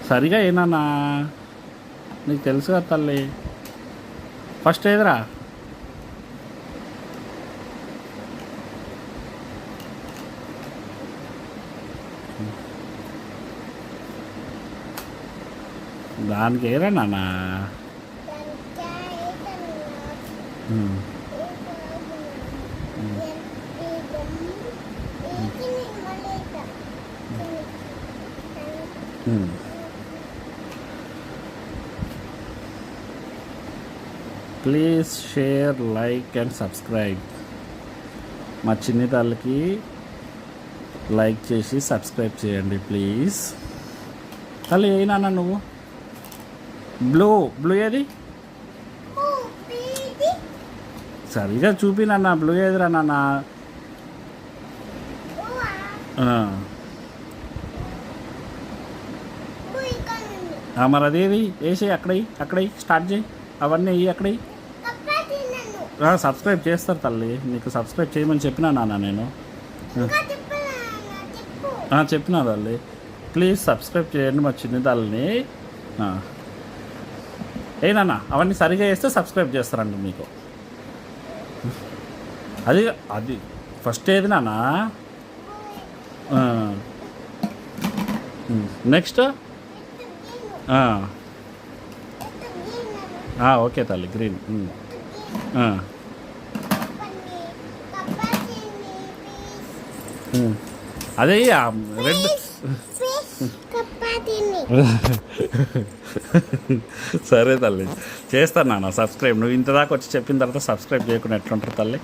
సరిగా ఏనా నీకు తెలుసు కదా తల్లి. ఫస్ట్ ఏదిరా? దానికి ఏరా నాన్న? Please share, like and subscribe. మా చిన్ని తల్లికి లైక్ చేసి సబ్స్క్రైబ్ చేయండి ప్లీజ్. తల్లి ఏ నాన్న నువ్వు? బ్లూ బ్లూ ఏది? సరిగా చూపి నాన్న. బ్లూ ఏదిరా నాన్న? మరి అదేది వేసి అక్కడ స్టార్ట్ చేయి. అవన్నీ వెయ్యి అక్కడ. సబ్స్క్రైబ్ చేస్తారు తల్లి. నీకు సబ్స్క్రైబ్ చేయమని చెప్పినా నాన్న నేను. చెప్పినా తల్లి. ప్లీజ్ సబ్స్క్రైబ్ చేయండి మా చిన్న తల్లిని. ఏ నాన్న అవన్నీ సరిగా వేస్తే సబ్స్క్రైబ్ చేస్తారండి మీకు. అది ఫస్ట్ ఏది నాన్న? నెక్స్ట్ ఓకే తల్లి. గ్రీన్. అదే రెడ్. సరే తల్లి చేస్తాను నాన్న సబ్స్క్రైబ్. నువ్వు ఇంత దాకా వచ్చి చెప్పిన తర్వాత సబ్స్క్రైబ్ చేయకుండా ఎట్లుంటారు తల్లి?